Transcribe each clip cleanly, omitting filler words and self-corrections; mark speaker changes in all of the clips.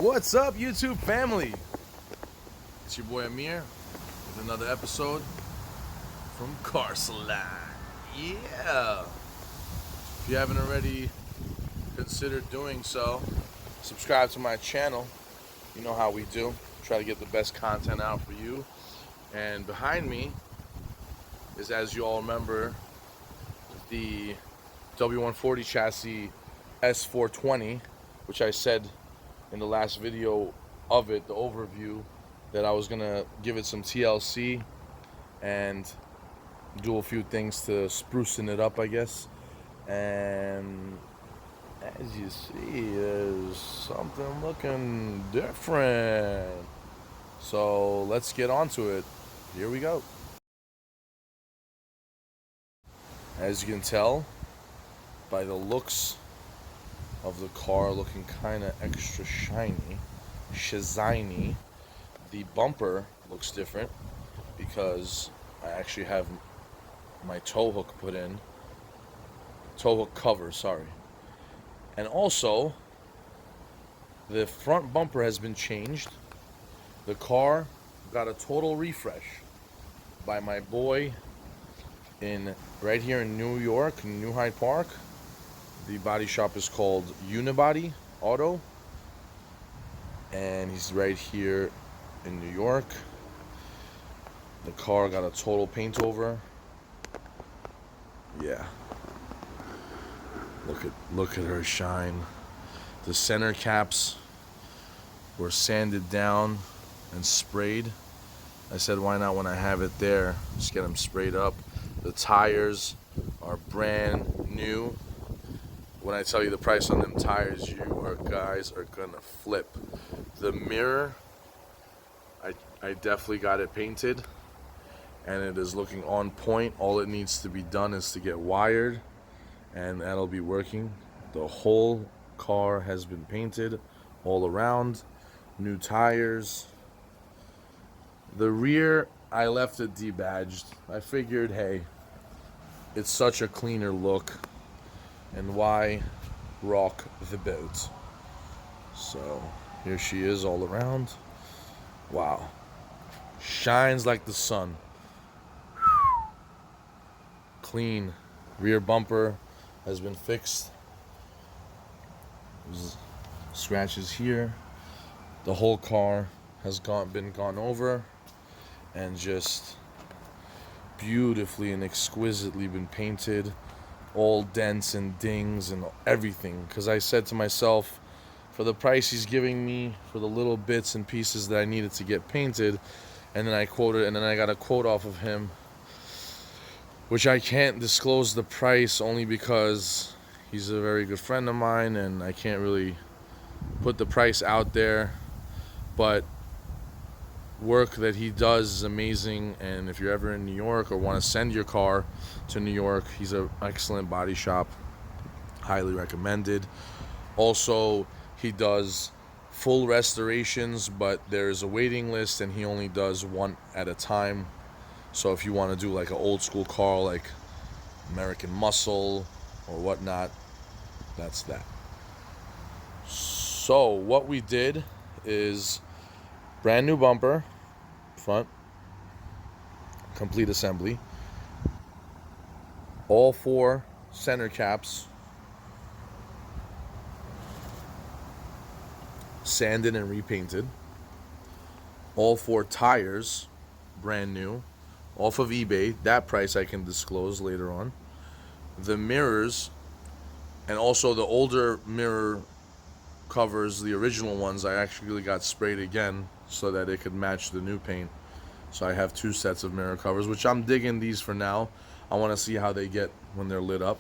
Speaker 1: What's up, YouTube family? It's your boy Amir with another episode from CARSALAN. Yeah! If you haven't already considered doing so, subscribe to my channel. You know how we do. Try to get the best content out for you. And behind me is, as you all remember, the W140 chassis S420, which I said in the last video of it, the overview, that I was gonna give it some TLC and do a few things to sprucing it up, I guess. And as you see, there's something looking different. So let's get on to it. Here we go. As you can tell by the looks of the car looking kind of extra shiny, the bumper looks different because I actually have my tow hook put in. Tow hook cover, sorry. And also, the front bumper has been changed. The car got a total refresh by my boy right here in New York, in New Hyde Park. The body shop is called Unibody Auto, and he's right here in New York. The car got a total paint over. Yeah. Look at her shine. The center caps were sanded down and sprayed. I said, why not when I have it there? Just get them sprayed up. The tires are brand new. When I tell you the price on them tires, you guys are gonna flip. The mirror, I definitely got it painted, and it is looking on point. All it needs to be done is to get wired, and that'll be working. The whole car has been painted all around. New tires. The rear, I left it debadged. I figured, hey, it's such a cleaner look, and why rock the boat? So here she is all around. Wow. Shines like the sun. Clean. Rear bumper has been fixed. There's scratches here. The whole car has been gone over and just beautifully and exquisitely been painted. All dents and dings and everything, because I said to myself, for the price he's giving me for the little bits and pieces that I needed to get painted, and then I got a quote off of him, which I can't disclose the price only because he's a very good friend of mine and I can't really put the price out there, but work that he does is amazing. And if you're ever in New York or want to send your car to New York, he's an excellent body shop, highly recommended. Also, he does full restorations, but there's a waiting list and he only does one at a time. So if you want to do like an old school car like American Muscle or whatnot, that's that. So what we did is brand new bumper, front, complete assembly. All four center caps sanded and repainted. All four tires brand new, off of eBay. That price I can disclose later on. The mirrors, and also the older mirror covers, the original ones, I actually got sprayed again so that it could match the new paint. So I have two sets of mirror covers, which I'm digging these for now. I want to see how they get when they're lit up.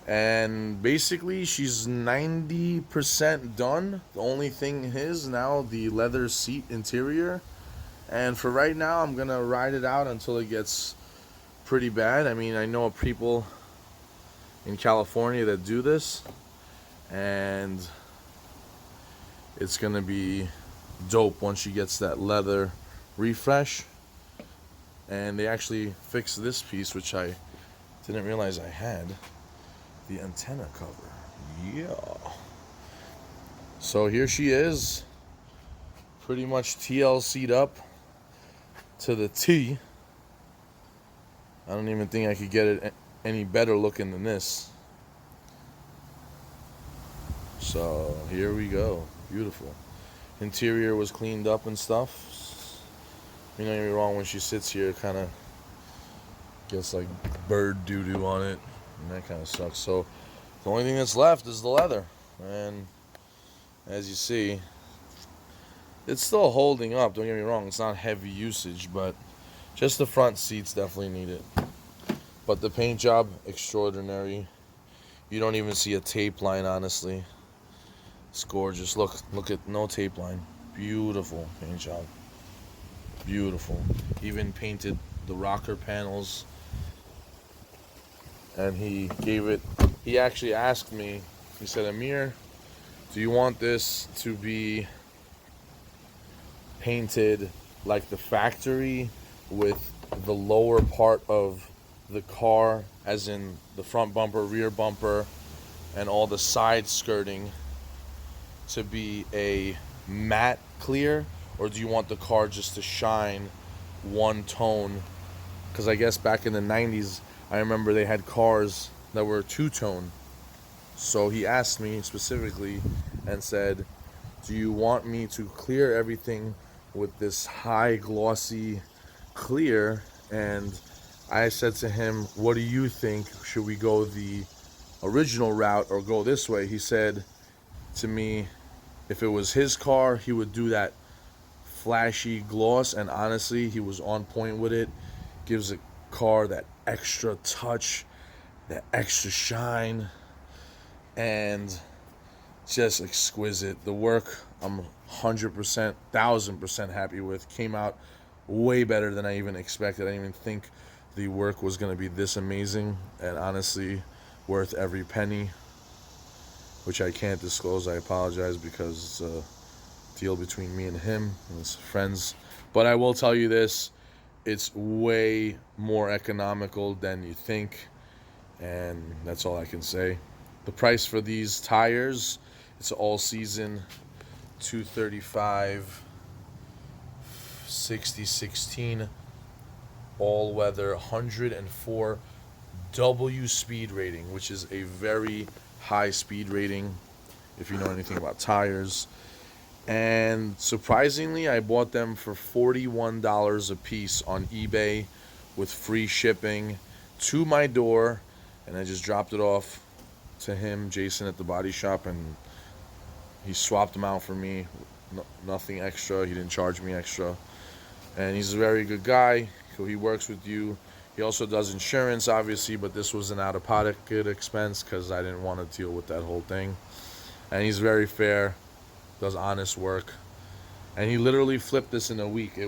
Speaker 1: And basically she's 90% done. The only thing is now the leather seat interior. And for right now, I'm gonna ride it out until it gets pretty bad. I mean, I know people in California that do this, and it's gonna be dope once she gets that leather refresh. And they actually fixed this piece, which I didn't realize I had, the antenna cover. Yeah. So here she is, pretty much TLC'd up to the T. I don't even think I could get it any better looking than this. So here we go. Beautiful. Interior was cleaned up and stuff. You know, don't get me wrong, when she sits here, it kind of gets like bird doo-doo on it, and that kind of sucks. So the only thing that's left is the leather, and as you see, it's still holding up. Don't get me wrong, it's not heavy usage, but just the front seats definitely need it. But the paint job, extraordinary. You don't even see a tape line, honestly. It's gorgeous. Look at no tape line. Beautiful paint job. Beautiful. Even painted the rocker panels. And he actually asked me, he said, Amir, do you want this to be painted like the factory with the lower part of the car, as in the front bumper, rear bumper, and all the side skirting to be a matte clear, or do you want the car just to shine one tone? Because I guess back in the 90s, I remember they had cars that were two-tone. So he asked me specifically and said, do you want me to clear everything with this high glossy clear? And I said to him, what do you think? Should we go the original route or go this way? He said to me, if it was his car, he would do that flashy gloss, and honestly, he was on point with it. Gives a car that extra touch, that extra shine, and just exquisite. The work, I'm 100%, 1000% happy with. Came out way better than I even expected. I didn't even think the work was going to be this amazing, and honestly, worth every penny, which I can't disclose. I apologize, because it's a deal between me and him and his friends. But I will tell you this, it's way more economical than you think, and that's all I can say. The price for these tires, it's all season 235 60/16 all weather 104 W speed rating, which is a very high speed rating if you know anything about tires. And surprisingly, I bought them for $41 a piece on eBay with free shipping to my door, and I just dropped it off to him, Jason, at the body shop, and he swapped them out for me. Nothing extra. He didn't charge me extra, and he's a very good guy. So he works with you. He also does insurance, obviously, but this was an out-of-pocket expense because I didn't want to deal with that whole thing. And he's very fair, does honest work, and he literally flipped this in a week.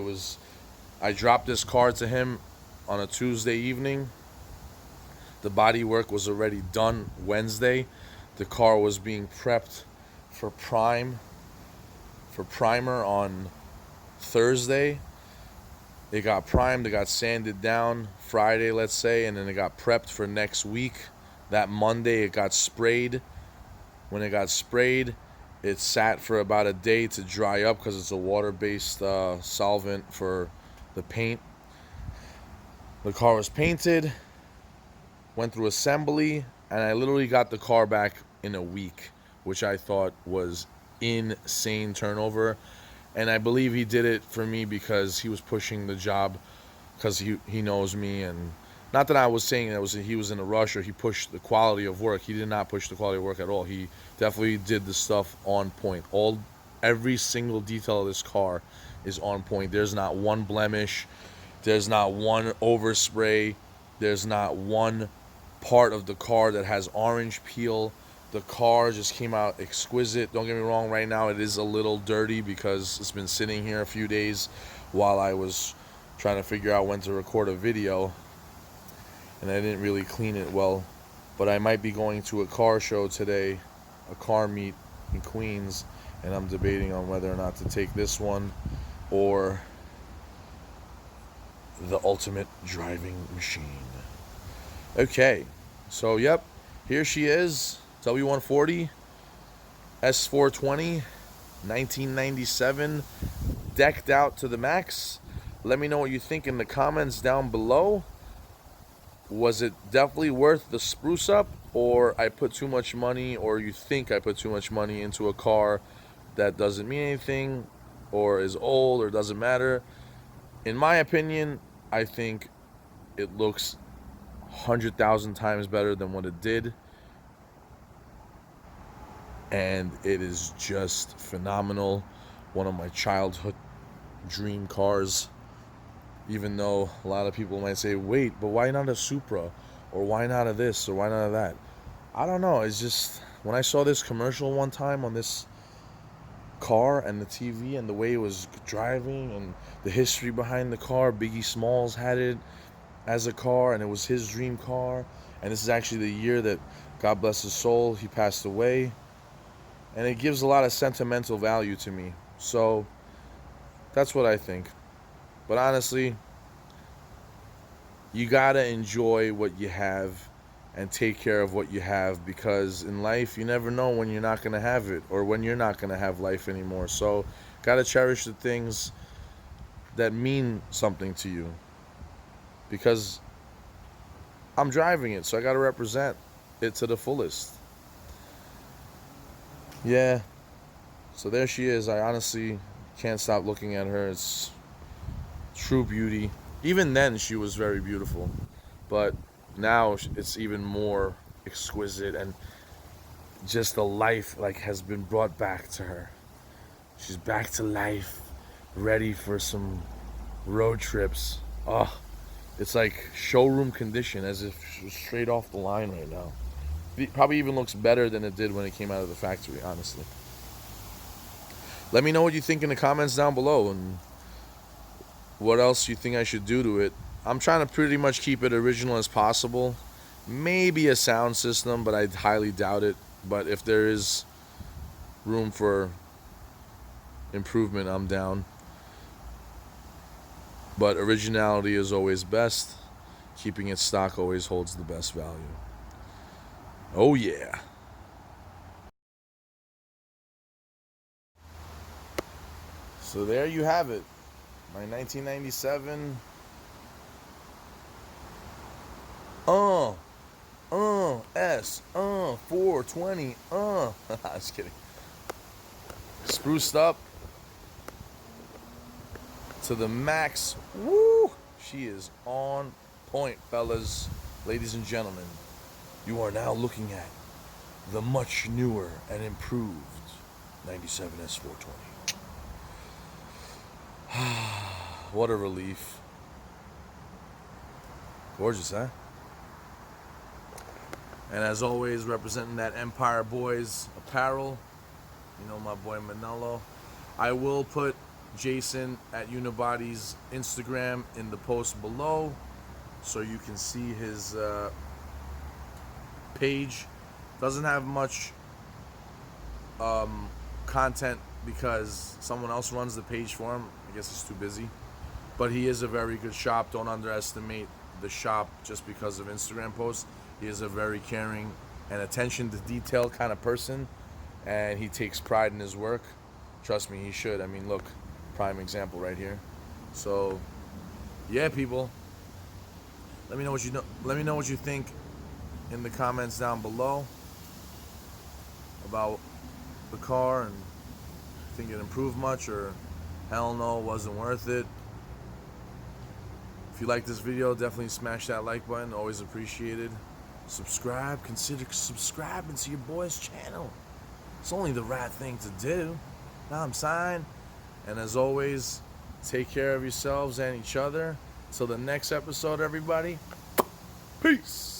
Speaker 1: I dropped this car to him on a Tuesday evening. The body work was already done Wednesday. The car was being prepped for primer on Thursday. It got primed, it got sanded down Friday, let's say, and then it got prepped for next week. That Monday it got sprayed. When it got sprayed, it sat for about a day to dry up because it's a water-based solvent for the paint. The car was painted, went through assembly, and I literally got the car back in a week, which I thought was insane turnover. And I believe he did it for me because he was pushing the job, because he knows me. And not that I was saying that he was in a rush or he pushed the quality of work. He did not push the quality of work at all. He definitely did the stuff on point. Every single detail of this car is on point. There's not one blemish. There's not one overspray. There's not one part of the car that has orange peel. The car just came out exquisite. Don't get me wrong, right now it is a little dirty because it's been sitting here a few days while I was trying to figure out when to record a video, and I didn't really clean it well. But I might be going to a car show today, a car meet in Queens, and I'm debating on whether or not to take this one or the ultimate driving machine. Okay, so yep, here she is, W140. S420, 1997, decked out to the max. Let me know what you think in the comments down below. Was it definitely worth the spruce up, or I put too much money, or you think I put too much money into a car that doesn't mean anything, or is old, or doesn't matter? In my opinion, I think it looks 100,000 times better than what it did, and it is just phenomenal. One of my childhood dream cars. Even though a lot of people might say, wait, but why not a Supra? Or why not a this? Or why not a that? I don't know. It's just, when I saw this commercial one time on this car and the TV and the way it was driving and the history behind the car, Biggie Smalls had it as a car and it was his dream car. And this is actually the year that, God bless his soul, he passed away. And it gives a lot of sentimental value to me. So that's what I think. But honestly, you gotta enjoy what you have and take care of what you have, because in life you never know when you're not gonna have it or when you're not gonna have life anymore. So gotta cherish the things that mean something to you, because I'm driving it, so I gotta represent it to the fullest. Yeah, so there she is. I honestly can't stop looking at her. It's true beauty. Even then she was very beautiful, but now it's even more exquisite, and just the life like has been brought back to her. She's back to life, ready for some road trips. Oh, it's like showroom condition, as if she was straight off the line right now. It probably even looks better than it did when it came out of the factory, honestly. Let me know what you think in the comments down below, and what else you think I should do to it. I'm trying to pretty much keep it original as possible. Maybe a sound system, but I highly doubt it. But if there is room for improvement, I'm down. But originality is always best. Keeping it stock always holds the best value. Oh yeah. So there you have it. My 1997 S420 just kidding. Spruced up to the max. Woo! She is on point, fellas. Ladies and gentlemen, you are now looking at the much newer and improved 97 S420. What a relief. Gorgeous, huh? And as always, representing that Empire Boys apparel, you know, my boy Manello. I will put Jason at Unibody's Instagram in the post below, so you can see his page. Doesn't have much content because someone else runs the page for him. I guess he's too busy. But he is a very good shop. Don't underestimate the shop just because of Instagram posts. He is a very caring and attention to detail kind of person, and he takes pride in his work. Trust me, he should. I mean, look, prime example right here. So, yeah, people. Let me know what you know. Let me know what you think in the comments down below about the car, and think it improved much, or hell no, wasn't worth it. If you like this video, definitely smash that like button. Always appreciated. Subscribe. Consider subscribing to your boy's channel. It's only the right thing to do. Now I'm signed. And as always, take care of yourselves and each other. Till the next episode, everybody. Peace.